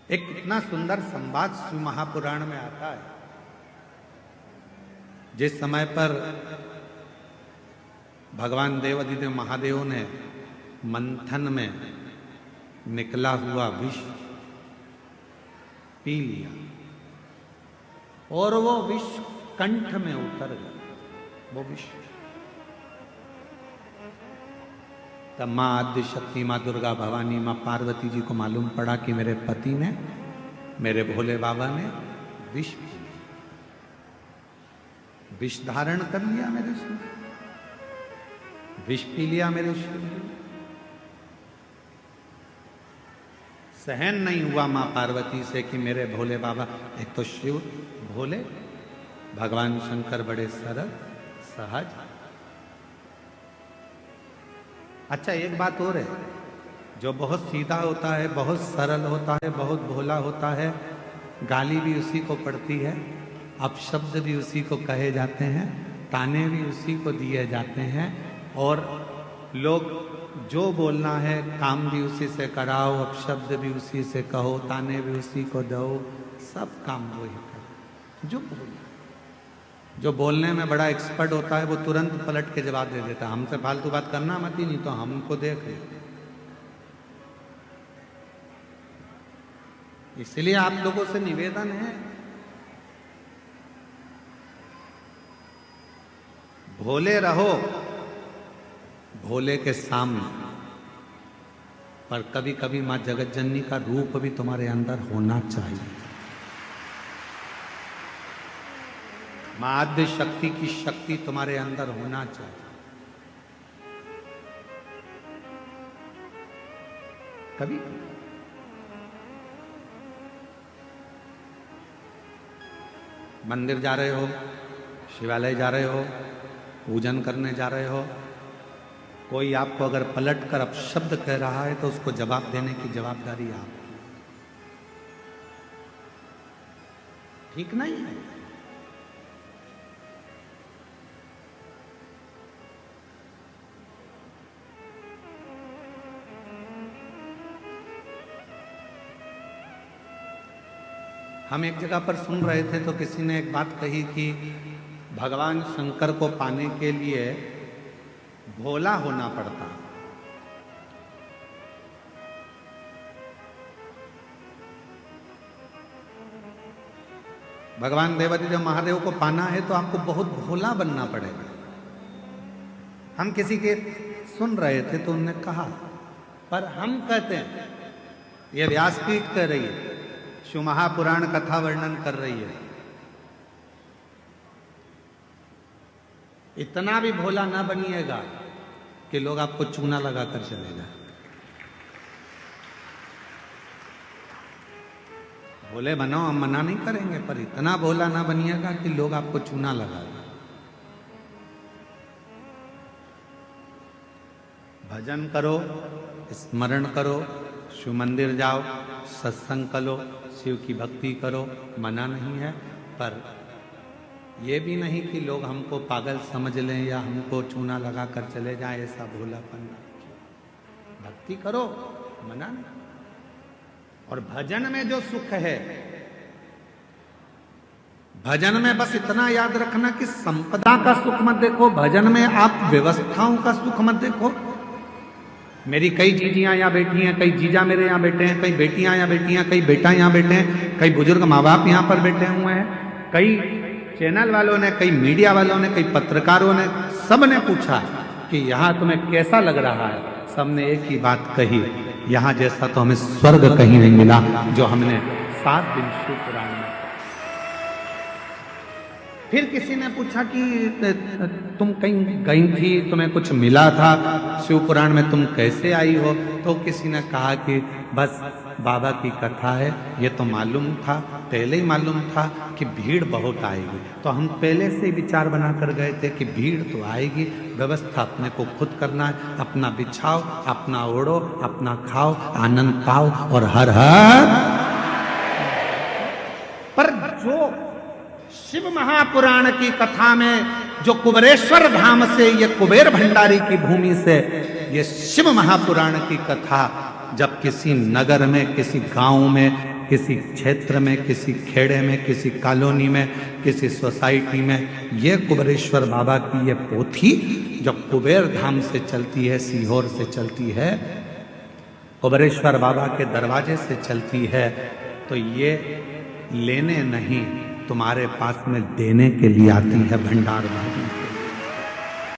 एक कितना सुंदर संवाद शिव महापुराण में आता है। जिस समय पर भगवान देवादिदेव महादेव ने मंथन में निकला हुआ विष पी लिया और वो विष कंठ में उतर गया, वो विष। तब माँ आद्य शक्ति, माँ दुर्गा भवानी, माँ पार्वती जी को मालूम पड़ा कि मेरे पति ने, मेरे भोले बाबा ने विष पी लिया, विष धारण कर लिया मेरे शिव, विष पी लिया मेरे शिव। सहन नहीं हुआ माँ पार्वती से कि मेरे भोले बाबा, एक तो शिव भोले, भगवान शंकर बड़े सरल सहज। अच्छा एक बात और है, जो बहुत सीधा होता है, बहुत सरल होता है, बहुत भोला होता है, गाली भी उसी को पड़ती है, अपशब्द भी उसी को कहे जाते हैं, ताने भी उसी को दिए जाते हैं, और लोग जो बोलना है काम भी उसी से कराओ, अपशब्द भी उसी से कहो, ताने भी उसी को दो, सब काम वही करो। जो बोलने में बड़ा एक्सपर्ट होता है वो तुरंत पलट के जवाब दे देता है, हमसे फालतू बात करना मत ही, नहीं तो हमको देख ले। इसलिए आप लोगों से निवेदन है, भोले रहो भोले के सामने, पर कभी कभी मां जगत जननी का रूप भी तुम्हारे अंदर होना चाहिए। मां आद्य शक्ति की शक्ति तुम्हारे अंदर होना चाहिए। कभी मंदिर जा रहे हो, शिवालय जा रहे हो, पूजन करने जा रहे हो, कोई आपको अगर पलट कर अपशब्द कह रहा है तो उसको जवाब देने की जवाबदारी आपकी। ठीक नहीं है। हम एक जगह पर सुन रहे थे तो किसी ने एक बात कही कि भगवान शंकर को पाने के लिए भोला होना पड़ता। भगवान देवादिदेव महादेव को पाना है तो आपको बहुत भोला बनना पड़ेगा। हम किसी के सुन रहे थे तो उन्होंने कहा, पर हम कहते हैं, ये व्यासपीठ कह रही है, शिव महापुराण कथा वर्णन कर रही है, इतना भी भोला ना बनिएगा कि लोग आपको चूना लगाकर चले जाए। भोले बनो, हम मना नहीं करेंगे, पर इतना भोला ना बनिएगा कि लोग आपको चूना लगा दें। भजन करो, स्मरण करो, शिव मंदिर जाओ, सत्संग करो, शिव की भक्ति करो, मना नहीं है, पर ये भी नहीं कि लोग हमको पागल समझ लें या हमको चूना लगा कर चले जाएं, ऐसा भोलापन। भक्ति करो, मना नहीं। और भजन में जो सुख है, भजन में बस इतना याद रखना कि संपदा का सुख मत देखो, भजन में आप व्यवस्थाओं का सुख मत देखो। मेरी कई जीजियां यहाँ बैठी हैं, कई जीजा मेरे यहाँ बैठे हैं, कई बेटियां यहाँ बैठी हैं, कई बेटा यहाँ बैठे हैं, कई बुजुर्ग माँ बाप यहाँ पर बैठे हुए हैं, कई चैनल वालों ने, कई मीडिया वालों ने, कई पत्रकारों ने, सब ने पूछा कि यहाँ तुम्हें कैसा लग रहा है। सबने एक ही बात कही, यहाँ जैसा तो हमें स्वर्ग कहीं नहीं मिला जो हमने 7 दिन शिव पुराण में। फिर किसी ने पूछा कि तुम कहीं गई थी, तुम्हें कुछ मिला था शिव पुराण में, तुम कैसे आई हो? तो किसी ने कहा कि बस बाबा की कथा है, ये तो मालूम था, पहले ही मालूम था कि भीड़ बहुत आएगी, तो हम पहले से ही विचार बनाकर गए थे कि भीड़ तो आएगी, व्यवस्था अपने को खुद करना है, अपना बिछाओ, अपना ओढ़ो, अपना खाओ, आनंद पाओ और हर हर। पर जो शिव महापुराण की कथा में, जो कुबेरेश्वर धाम से, ये कुबेर भंडारी की भूमि से ये शिव महापुराण की कथा जब किसी नगर में, किसी गांव में किसी क्षेत्र में, किसी खेड़े में, किसी कॉलोनी में, किसी सोसाइटी में, ये कुबेरेश्वर बाबा की ये पोथी जो कुबेर धाम से चलती है, सीहोर से चलती है, कुबेरेश्वर बाबा के दरवाजे से चलती है, तो ये लेने नहीं, तुम्हारे पास में देने के लिए आती है भंडार भरने।